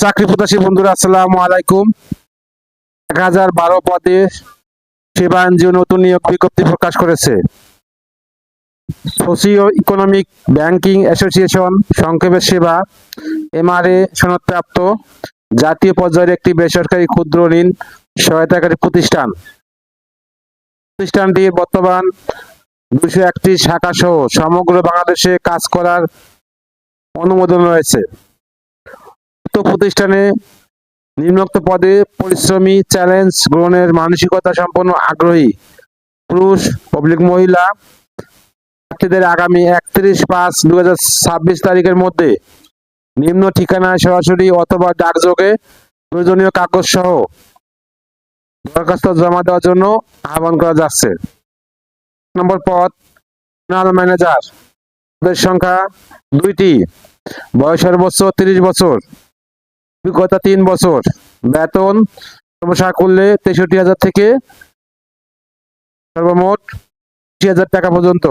চাকরি প্রত্যাশী বন্ধুরা, আসসালামু আলাইকুম। 1012 পদে সেবা এনজিও নতুন নিয়োগ বিজ্ঞপ্তি প্রকাশ করেছে। সোশিও ইকোনমিক ব্যাংকিং অ্যাসোসিয়েশন, সংক্ষেপে সেবা, এমআরএ সনদপ্রাপ্ত জাতীয় পর্যায়ের একটি বেসরকারি ক্ষুদ্র ঋণ সহায়তাকারী প্রতিষ্ঠান। প্রতিষ্ঠানটির বর্তমান 201টি শাখা সহ সমগ্র বাংলাদেশে কাজ করার অনুমোদন রয়েছে। উক্ত প্রতিষ্ঠানে নিম্নোক্ত পদে পরিশ্রমী, চ্যালেঞ্জ গ্রহণের মানসিকতা সম্পন্ন আগ্রহী পুরুষ/মহিলা প্রার্থীদের আগামী 31/5/2026 তারিখের মধ্যে নিম্ন ঠিকানায় সরাসরি অথবা ডাকযোগে প্রয়োজনীয় কাগজ সহ দরখাস্ত জমা দেওয়ার জন্য আহ্বান করা যাচ্ছে। নম্বর পদ জোনাল ম্যানেজার, পদের সংখ্যা 2টি, বয়স সর্বোচ্চ 30 বছর, অভিজ্ঞতা 3 বছর, বেতন সর্বসাকুল্যে 63,000 থেকে সর্বমোট 20,000 টাকা পর্যন্ত।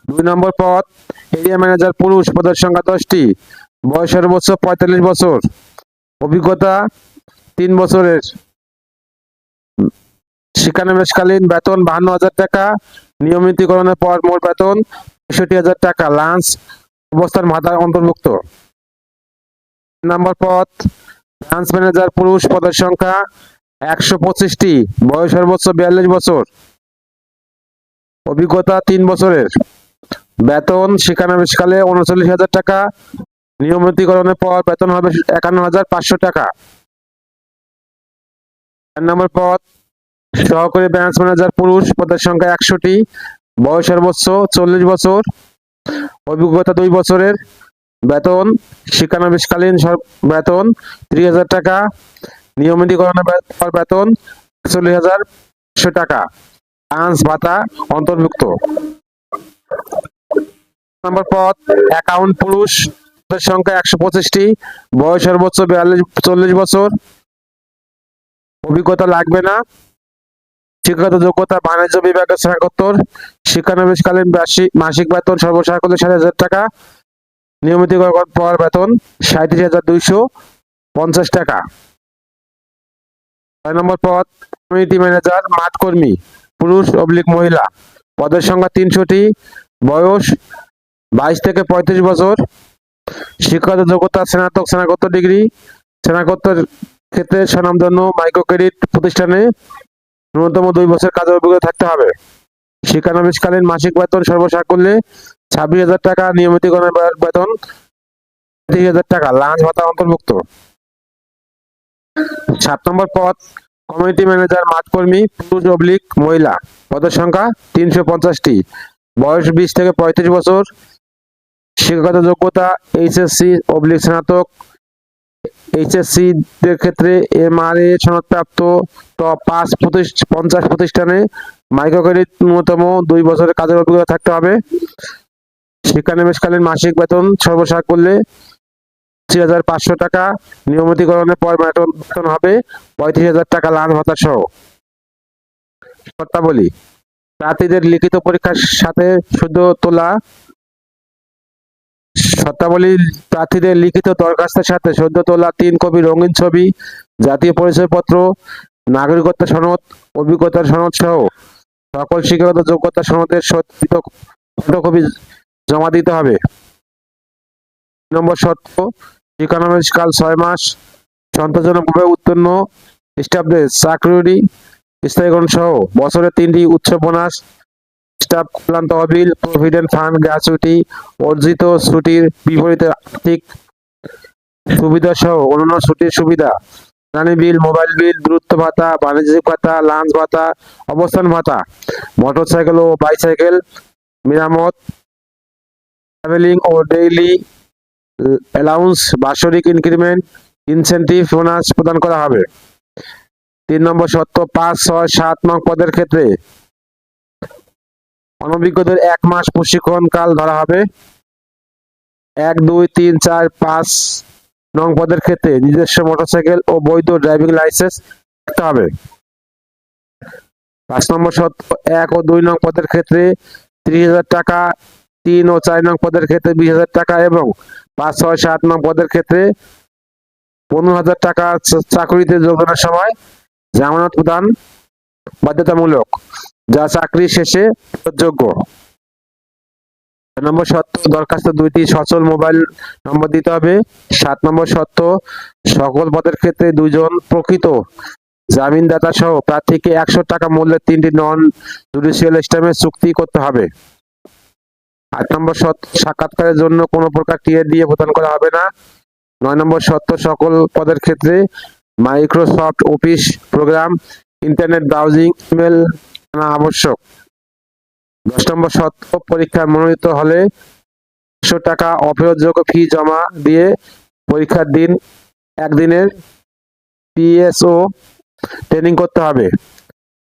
2 নম্বর পদ এরিয়া ম্যানেজার পুরুষ, পদের সংখ্যা 10টি, বয়স সর্বোচ্চ 45 বছর, অভিজ্ঞতা 3 বছরের, শিক্ষানবিশকালীন বেতন 52,000 টাকা, নিয়মিতকরণের পর মোট বেতন 65,000 টাকা, লাঞ্চ অবস্থান ভাতা অন্তর্ভুক্ত। নম্বর পদ ব্রাঞ্চ ম্যানেজার পুরুষ, পদের সংখ্যা 125টি, বয়স সর্বোচ্চ 42 বছর, অভিজ্ঞতা 3 বছরের, বেতন শিক্ষানবিশকালে 39,000 টাকা, নিয়মিতকরণের পর বেতন হবে 51,500 টাকা। 4 নম্বর পদ সহকারী ব্রাঞ্চ ম্যানেজার পুরুষ, পদের সংখ্যা 100টি, বয়স সর্বোচ্চ 40 বছর, অভিজ্ঞতা 2 বছরের, বেতন শিক্ষানবিশকালীন বেতন 30,000 টাকা, নিয়মিতকরণের পর বেতন 41,500 টাকা, লাঞ্চ ভাতা অন্তর্ভুক্ত। নম্বর পদ অ্যাকাউন্ট পুরুষ, পদের সংখ্যা 125টি, বয়স সর্বোচ্চ 40 বছর, অভিজ্ঞতা লাগবে না, শিক্ষাগত যোগ্যতা বাণিজ্য বিভাগের স্নাতকোত্তর, শিক্ষানবিশকালীন মাসিক বেতন সর্বসাকুল্যে 60,000 টাকা, নিয়মিতকরণ পর বেতন 37,250 টাকা। 6 নম্বর পদ কমিউনিটি ম্যানেজার মাঠ কর্মী পুরুষ/মহিলা, পদের সংখ্যা 300টি, বয়স 22 থেকে 35 বছর, শিক্ষাগত যোগ্যতা স্নাতক, স্নাতকোত্তর ডিগ্রি, স্নাতকোত্তর ক্ষেত্রে স্বনামধন্য মাইক্রো ক্রেডিট প্রতিষ্ঠানে ন্যূনতম 2 বছর কাজের অভিজ্ঞতা থাকতে হবে। শিক্ষানবিশকালীন মাসিক বেতন সর্বসাকুল্যে 26,000 টাকা, নিয়মিতকরণের বেতন 30,000 টাকা, লাঞ্চ ভাতা অন্তর্ভুক্ত। 7 নম্বর পদ কমিউনিটি ম্যানেজার মাঠ কর্মী পুরুষ/মহিলা, পদের সংখ্যা 350টি, বয়স 20 থেকে 35 বছর, শিক্ষাগত যোগ্যতা এইচএসসি/স্নাতক, এইচএসসি দের ক্ষেত্রে এমআরএ সনদপ্রাপ্ত টপ 50 প্রতিষ্ঠানে মাইক্রো ক্রেডিট ন্যূনতম 2 বছরের কাজের অভিজ্ঞতা থাকতে হবে। শিক্ষানবিশকালীন মাসিক বেতন সর্বসাকুল্যে 25,500 টাকা, নিয়মিতকরণের পর বেতন হবে 35,000 টাকা, লাঞ্চ ভাতা সহ। শর্তাবলী: প্রার্থীদের লিখিত পরীক্ষার সাথে সদ্য তোলা শর্তাবলী প্রার্থীদের লিখিত দরখাস্তের সাথে সদ্য তোলা 3 কপি রঙিন ছবি, জাতীয় পরিচয়পত্র, নাগরিকত্ব সনদ, অভিজ্ঞতার সনদ সহ সকল শিক্ষাগত যোগ্যতা সনদের সত্যায়িত ফটোকপি জমা দিতে হবে। নম্বর শর্ত: শিক্ষানবিশকাল 6 মাস, সন্তোষজনকভাবে উত্তীর্ণ স্টাফদের চাকরি স্থায়ীকরণ সহ বছরে 3টি উচ্চ বোনাস, স্টাফ কল্যাণ তহবিল, প্রভিডেন্ট ফান্ড, গ্র্যাচুইটি, অর্জিত ছুটির বিপরীতে আর্থিক সুবিধা সহ অন্যান্য ছুটির সুবিধা, জ্বালানি বিল, মোবাইল বিল, দূরত্ব ভাতা, বাণিজ্যিক ভাতা, লাঞ্চ ভাতা, অবস্থান ভাতা, মোটরসাইকেল ও বাইসাইকেল মেরামত, ট্রাভেলিং ও ডেইলি অ্যালাউন্স, বাৎসরিক ইনক্রিমেন্ট, ইনসেনটিভ বোনাস প্রদান করা হবে। 3 নম্বর শর্ত: 5, 6, 7 নং পদের ক্ষেত্রে অনভিজ্ঞদের 1 মাস প্রশিক্ষণ কাল ধরা হবে। 1, 2, 3, 4, 5 নং পদের ক্ষেত্রে নিজস্ব মোটরসাইকেল ও বৈধ ড্রাইভিং লাইসেন্স থাকতে হবে। 5 নম্বর শর্ত: 1 ও 2 নং পদের ক্ষেত্রে 30,000 টাকা, 3 ও 4 নং পদের ক্ষেত্রে 20,000 টাকা এবং 5, 6, 7 নং পদের ক্ষেত্রে 15,000 টাকা চাকরিতে যোগদানের সময় জামানত প্রদান বাধ্যতামূলক, যা চাকরি শেষে যোগ্য। 6 নম্বর শর্ত, দরখাস্ত 2টি সচল মোবাইল নম্বর দিতে হবে। 7 নম্বর শর্ত, সকল পদের ক্ষেত্রে 2 জন প্রকৃত জামিনদাতা সহ প্রার্থীকে 100 টাকা মূল্যের 3টি নন জুডিশিয়াল স্ট্যাম্পের চুক্তি করতে হবে। 8 নম্বর শর্ত, সাক্ষাৎকারের জন্য কোনো প্রকার টিএডিএ প্রদান করা হবে না। 9 নম্বর শর্ত, সকল পদের ক্ষেত্রে Microsoft office program, internet browsing, email জানা আবশ্যক। 10 নম্বর শর্ত, পরীক্ষায় মনোনীত হলে 100 টাকা অফেরতযোগ্য ফি জমা দিয়ে পরীক্ষার দিন একদিনের পিএসও ট্রেনিং করতে হবে।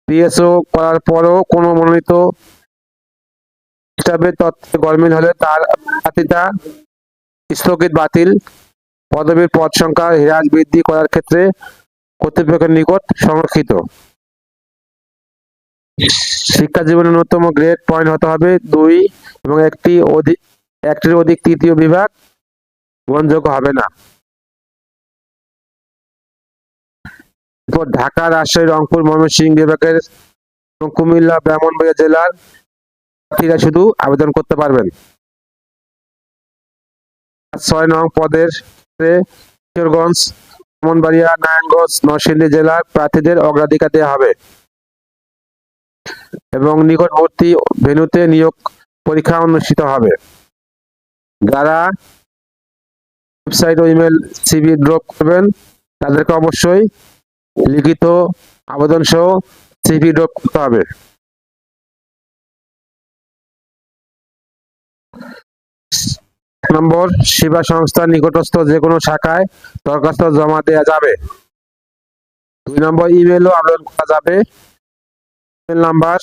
পিএসও করার পরও কোনো মনোনীত স্টাফের তথ্যে গরমিল হলে তার প্রার্থিতা স্থগিত, বাতিল, পদবীর পদ সংখ্যা হ্রাস বৃদ্ধি করার ক্ষেত্রে কর্তৃপক্ষের নিকট সংরক্ষিত। শিক্ষা জীবনের ন্যূনতম গ্রেড পয়েন্ট হতে হবে 2 এবং একটির অধিক তৃতীয় বিভাগ গ্রহণযোগ্য হবে না। এরপর ঢাকা, রাজশাহী, রংপুর, ময়মনসিংহ বিভাগের এবং কুমিল্লা, ব্রাহ্মণবাড়িয়া জেলার প্রার্থীরা শুধু আবেদন করতে পারবেন। 6 নং পদের কিশোরগঞ্জ, ব্রাহ্মণবাড়িয়া, নারায়ণগঞ্জ, নরসিংদী জেলার প্রার্থীদের অগ্রাধিকার দেওয়া হবে এবং নিকটবর্তী ভেন্যুতে নিয়োগ পরীক্ষা অনুষ্ঠিত হবে। যারা ওয়েবসাইট ও ইমেল সিভি ড্রপ করবেন তাদেরকে অবশ্যই লিখিত আবেদন সহ সিভি ড্রপ করতে হবে। নম্বর, সেবা সংস্থার নিকটস্থ যে কোনো শাখায় দরখাস্ত জমা দেওয়া যাবে। 2 নম্বর, ইমেলও আবেদন করা যাবে। Email number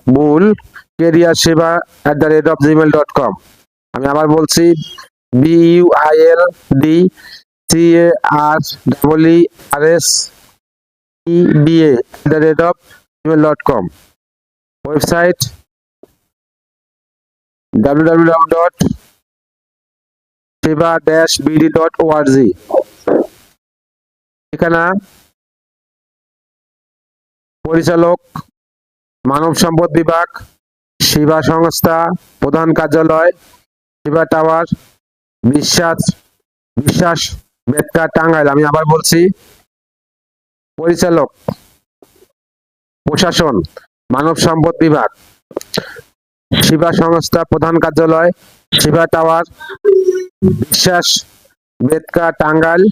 buildcareerSeva@gmail.com। আমি আবার বলছি, buildcareerseva@gmail.com। Website www.seva-bd.org। ঠিকানা পরিচালক, মানব সম্পদ বিভাগ, সেবা সংস্থা, প্রধান কার্যালয়, সেবা টাওয়ার, বিশ্বাস বেতকা, টাঙ্গাইল। আমি আবার বলছি, পরিচালক, প্রশাসন, মানব সম্পদ বিভাগ, সেবা সংস্থা, প্রধান কার্যালয়, সেবা টাওয়ার, বিশ্বাস বেতকা, টাঙ্গাইল।